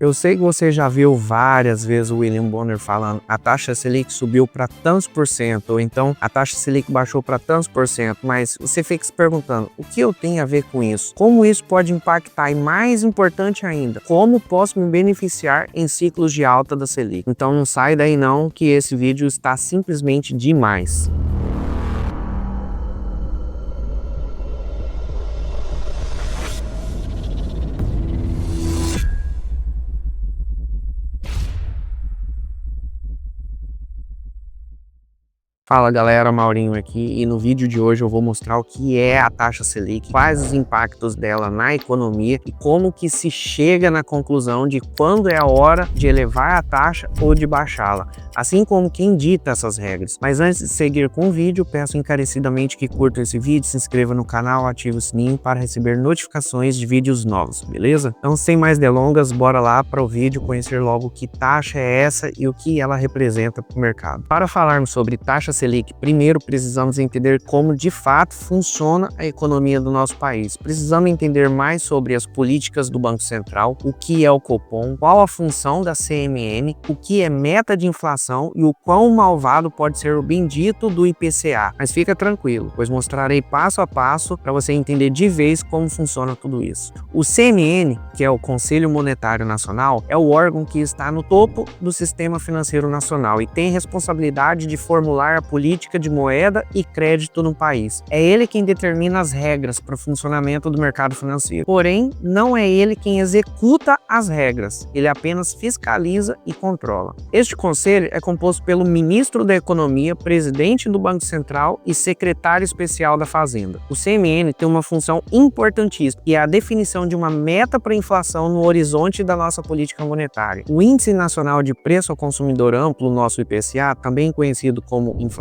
Eu sei que você já viu várias vezes o William Bonner falando a taxa Selic subiu para tantos por cento, ou então a taxa Selic baixou para tantos por cento, mas você fica se perguntando, o que eu tenho a ver com isso? Como isso pode impactar? E mais importante ainda, como posso me beneficiar em ciclos de alta da Selic? Então não sai daí não, que esse vídeo está simplesmente demais. Fala galera, Maurinho aqui, e no vídeo de hoje eu vou mostrar o que é a taxa Selic, quais os impactos dela na economia e como que se chega na conclusão de quando é a hora de elevar a taxa ou de baixá-la, assim como quem dita essas regras. Mas antes de seguir com o vídeo, peço encarecidamente que curta esse vídeo, se inscreva no canal, ative o sininho para receber notificações de vídeos novos, beleza? Então sem mais delongas, bora lá para o vídeo conhecer logo que taxa é essa e o que ela representa para o mercado. Para falarmos sobre taxa Selic, primeiro precisamos entender como de fato funciona a economia do nosso país. Precisamos entender mais sobre as políticas do Banco Central, o que é o Copom, qual a função da CMN, o que é meta de inflação e o quão malvado pode ser o bendito do IPCA. Mas fica tranquilo, pois mostrarei passo a passo para você entender de vez como funciona tudo isso. O CMN, que é o Conselho Monetário Nacional, é o órgão que está no topo do sistema financeiro nacional e tem responsabilidade de formular a política de moeda e crédito no país. É ele quem determina as regras para o funcionamento do mercado financeiro. Porém, não é ele quem executa as regras, ele apenas fiscaliza e controla. Este conselho é composto pelo ministro da Economia, presidente do Banco Central e secretário especial da Fazenda. O CMN tem uma função importantíssima, que é a definição de uma meta para a inflação no horizonte da nossa política monetária. O Índice Nacional de Preço ao Consumidor Amplo, nosso IPCA, também conhecido como inflação,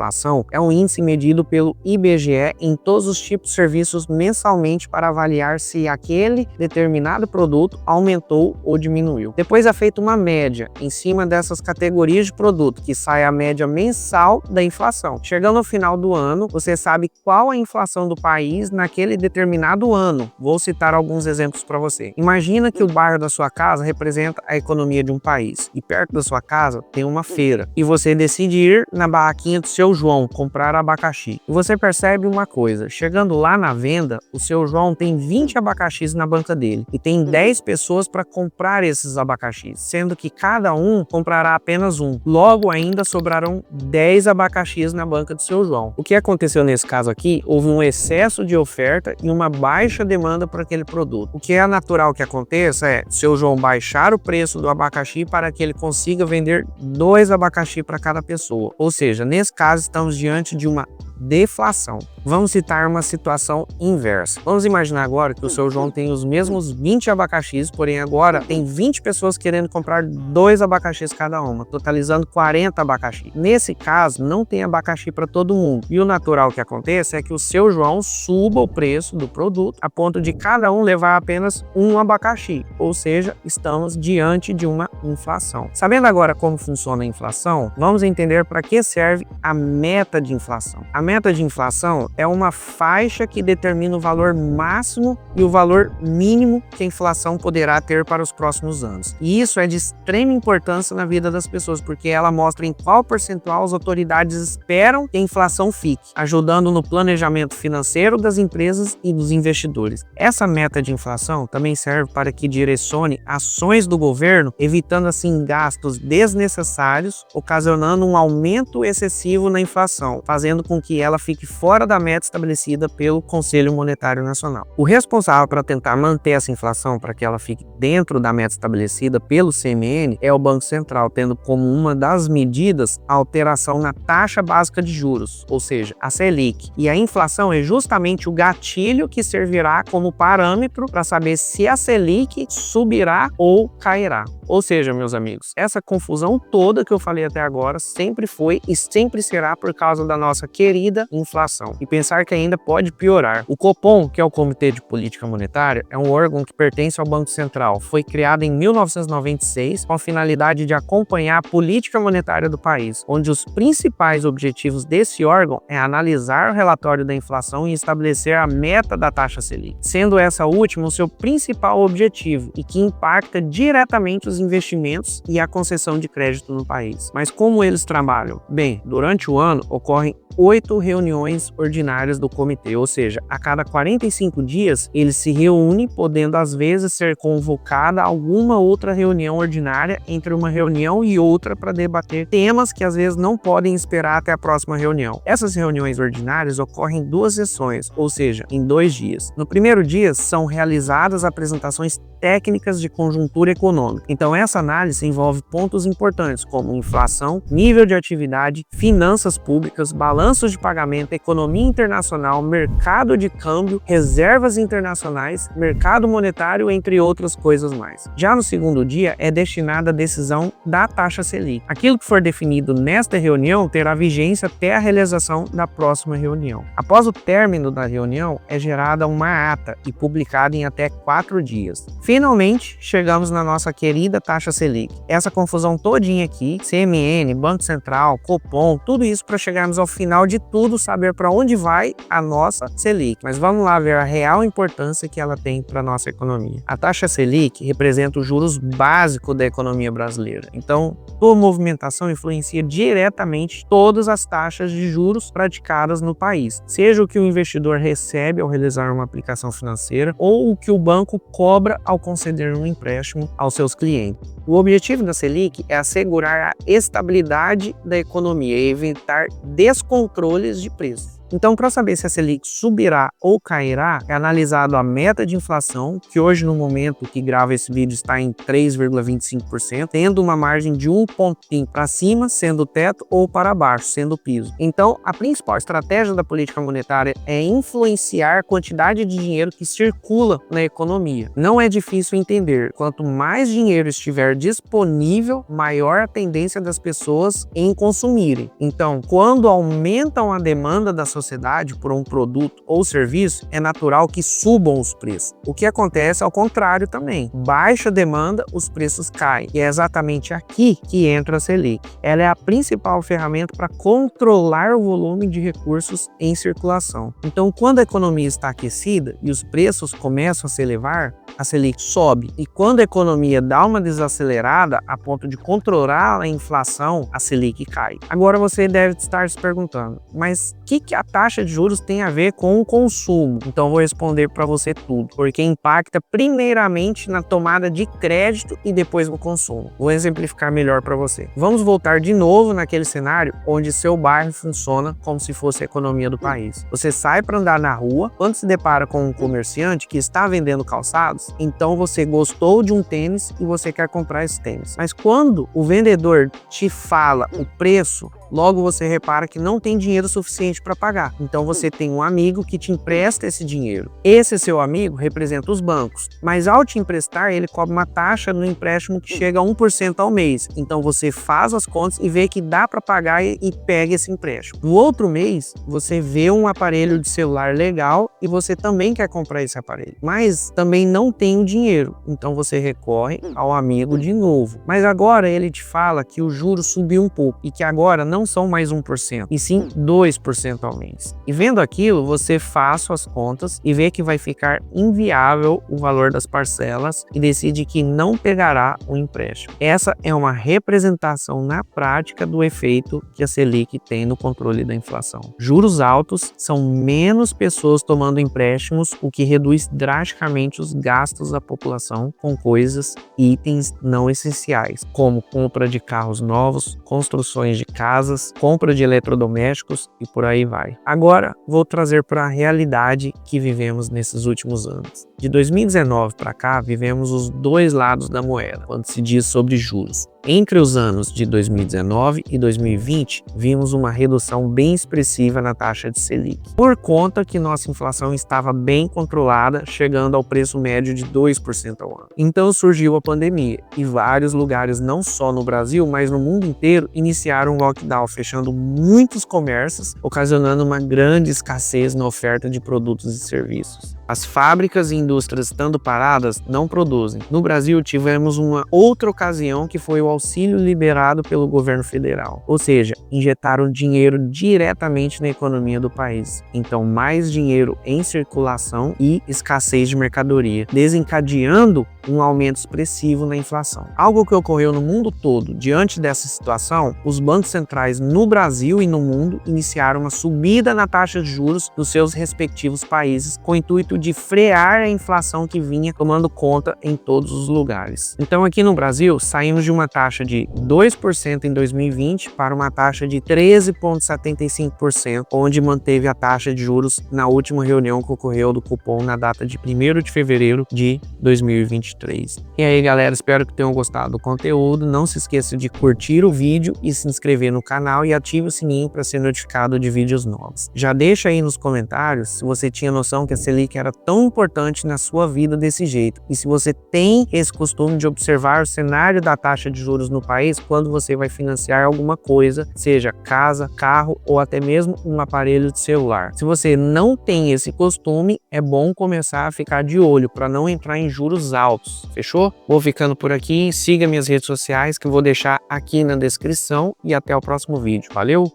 é um índice medido pelo IBGE em todos os tipos de serviços mensalmente para avaliar se aquele determinado produto aumentou ou diminuiu. Depois é feita uma média em cima dessas categorias de produto, que sai a média mensal da inflação. Chegando ao final do ano, você sabe qual a inflação do país naquele determinado ano. Vou citar alguns exemplos para você. Imagina que o bairro da sua casa representa a economia de um país e perto da sua casa tem uma feira e você decide ir na barraquinha do seu João comprar abacaxi. E você percebe uma coisa, chegando lá na venda, o seu João tem 20 abacaxis na banca dele e tem 10 pessoas para comprar esses abacaxis, sendo que cada um comprará apenas um. Logo ainda sobrarão 10 abacaxis na banca do seu João. O que aconteceu nesse caso aqui? Houve um excesso de oferta e uma baixa demanda por aquele produto. O que é natural que aconteça é o seu João baixar o preço do abacaxi para que ele consiga vender 2 abacaxi para cada pessoa. Ou seja, nesse caso estamos diante de uma deflação. Vamos citar uma situação inversa. Vamos imaginar agora que o seu João tem os mesmos 20 abacaxis, porém agora tem 20 pessoas querendo comprar 2 abacaxis cada uma, totalizando 40 abacaxis. Nesse caso, não tem abacaxi para todo mundo. E o natural que aconteça é que o seu João suba o preço do produto a ponto de cada um levar apenas um abacaxi. Ou seja, estamos diante de uma inflação. Sabendo agora como funciona a inflação, vamos entender para que serve a meta de inflação. A meta de inflação é uma faixa que determina o valor máximo e o valor mínimo que a inflação poderá ter para os próximos anos. E isso é de extrema importância na vida das pessoas, porque ela mostra em qual percentual as autoridades esperam que a inflação fique, ajudando no planejamento financeiro das empresas e dos investidores. Essa meta de inflação também serve para que direcione ações do governo, evitando assim gastos desnecessários, ocasionando um aumento excessivo na inflação, fazendo com que ela fique fora da meta estabelecida pelo Conselho Monetário Nacional. O responsável para tentar manter essa inflação para que ela fique dentro da meta estabelecida pelo CMN é o Banco Central, tendo como uma das medidas a alteração na taxa básica de juros, ou seja, a Selic. E a inflação é justamente o gatilho que servirá como parâmetro para saber se a Selic subirá ou cairá. Ou seja, meus amigos, essa confusão toda que eu falei até agora sempre foi e sempre será por causa da nossa querida temida inflação e pensar que ainda pode piorar. O Copom, que é o Comitê de Política Monetária, é um órgão que pertence ao Banco Central. Foi criado em 1996 com a finalidade de acompanhar a política monetária do país, onde os principais objetivos desse órgão é analisar o relatório da inflação e estabelecer a meta da taxa Selic, sendo essa última o seu principal objetivo e que impacta diretamente os investimentos e a concessão de crédito no país. Mas como eles trabalham? Bem, durante o ano ocorrem 8 reuniões ordinárias do comitê, ou seja, a cada 45 dias eles se reúnem, podendo às vezes ser convocada alguma outra reunião ordinária entre uma reunião e outra para debater temas que às vezes não podem esperar até a próxima reunião. Essas reuniões ordinárias ocorrem em 2 sessões, ou seja, em 2 dias. No primeiro dia são realizadas apresentações técnicas de conjuntura econômica. Então essa análise envolve pontos importantes como inflação, nível de atividade, finanças públicas, balanços de pagamento, economia internacional, mercado de câmbio, reservas internacionais, mercado monetário, entre outras coisas mais. Já no segundo dia é destinada a decisão da taxa Selic. Aquilo que for definido nesta reunião terá vigência até a realização da próxima reunião. Após o término da reunião é gerada uma ata e publicada em até 4 dias. Finalmente, chegamos na nossa querida taxa Selic. Essa confusão todinha aqui, CMN, Banco Central, Copom, tudo isso para chegarmos ao final de tudo, saber para onde vai a nossa Selic. Mas vamos lá ver a real importância que ela tem para a nossa economia. A taxa Selic representa os juros básicos da economia brasileira. Então, sua movimentação influencia diretamente todas as taxas de juros praticadas no país, seja o que o investidor recebe ao realizar uma aplicação financeira ou o que o banco cobra ao conceder um empréstimo aos seus clientes. O objetivo da Selic é assegurar a estabilidade da economia e evitar descontroles de preços. Então, para saber se a Selic subirá ou cairá, é analisado a meta de inflação, que hoje no momento que gravo esse vídeo está em 3,25%, tendo uma margem de 1 pontinho para cima, sendo o teto, ou para baixo, sendo o piso. Então, a principal estratégia da política monetária é influenciar a quantidade de dinheiro que circula na economia. Não é difícil entender, quanto mais dinheiro estiver disponível, maior a tendência das pessoas em consumirem. Então, quando aumentam a demanda da sociedade por um produto ou serviço, é natural que subam os preços. O que acontece ao contrário também. Baixa demanda, os preços caem. E é exatamente aqui que entra a Selic. Ela é a principal ferramenta para controlar o volume de recursos em circulação. Então, quando a economia está aquecida e os preços começam a se elevar, a Selic sobe. E quando a economia dá uma desacelerada a ponto de controlar a inflação, a Selic cai. Agora você deve estar se perguntando, mas o que a taxa de juros tem a ver com o consumo? Então vou responder para você tudo, porque impacta primeiramente na tomada de crédito e depois no consumo. Vou exemplificar melhor para você. Vamos voltar de novo naquele cenário onde seu bairro funciona como se fosse a economia do país. Você sai para andar na rua, quando se depara com um comerciante que está vendendo calçados, então você gostou de um tênis e você quer comprar esse tênis. Mas quando o vendedor te fala o preço, logo você repara que não tem dinheiro suficiente para pagar. Então você tem um amigo que te empresta esse dinheiro. Esse seu amigo representa os bancos, mas ao te emprestar, ele cobra uma taxa no empréstimo que chega a 1% ao mês. Então você faz as contas e vê que dá para pagar e pega esse empréstimo. No outro mês, você vê um aparelho de celular legal e você também quer comprar esse aparelho, mas também não tem o dinheiro. Então você recorre ao amigo de novo. Mas agora ele te fala que o juro subiu um pouco e que agora não são mais 1%, e sim 2% ao mês. E vendo aquilo, você faz suas contas e vê que vai ficar inviável o valor das parcelas e decide que não pegará o empréstimo. Essa é uma representação na prática do efeito que a Selic tem no controle da inflação. Juros altos são menos pessoas tomando empréstimos, o que reduz drasticamente os gastos da população com coisas e itens não essenciais, como compra de carros novos, construções de casas, compra de eletrodomésticos e por aí vai. Agora vou trazer para a realidade que vivemos nesses últimos anos. De 2019 para cá, vivemos os dois lados da moeda quando se diz sobre juros. Entre os anos de 2019 e 2020, vimos uma redução bem expressiva na taxa de Selic, por conta que nossa inflação estava bem controlada, chegando ao preço médio de 2% ao ano. Então surgiu a pandemia e vários lugares, não só no Brasil, mas no mundo inteiro, iniciaram um lockdown, fechando muitos comércios, ocasionando uma grande escassez na oferta de produtos e serviços. As fábricas e indústrias estando paradas não produzem. No Brasil, tivemos uma outra ocasião que foi o auxílio liberado pelo governo federal, ou seja, injetaram dinheiro diretamente na economia do país. Então, mais dinheiro em circulação e escassez de mercadoria, desencadeando um aumento expressivo na inflação. Algo que ocorreu no mundo todo. Diante dessa situação, os bancos centrais no Brasil e no mundo iniciaram uma subida na taxa de juros dos seus respectivos países, com o intuito de frear a inflação que vinha tomando conta em todos os lugares. Então aqui no Brasil, saímos de uma taxa de 2% em 2020 para uma taxa de 13,75%, onde manteve a taxa de juros na última reunião que ocorreu do Copom na data de 1º de fevereiro de 2023. E aí, galera, espero que tenham gostado do conteúdo. Não se esqueça de curtir o vídeo e se inscrever no canal e ative o sininho para ser notificado de vídeos novos. Já deixa aí nos comentários se você tinha noção que a Selic era tão importante na sua vida desse jeito. E se você tem esse costume de observar o cenário da taxa de juros no país quando você vai financiar alguma coisa, seja casa, carro ou até mesmo um aparelho de celular. Se você não tem esse costume, é bom começar a ficar de olho para não entrar em juros altos. Fechou? Vou ficando por aqui. Siga minhas redes sociais que eu vou deixar aqui na descrição e até o próximo vídeo. Valeu?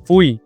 Fui!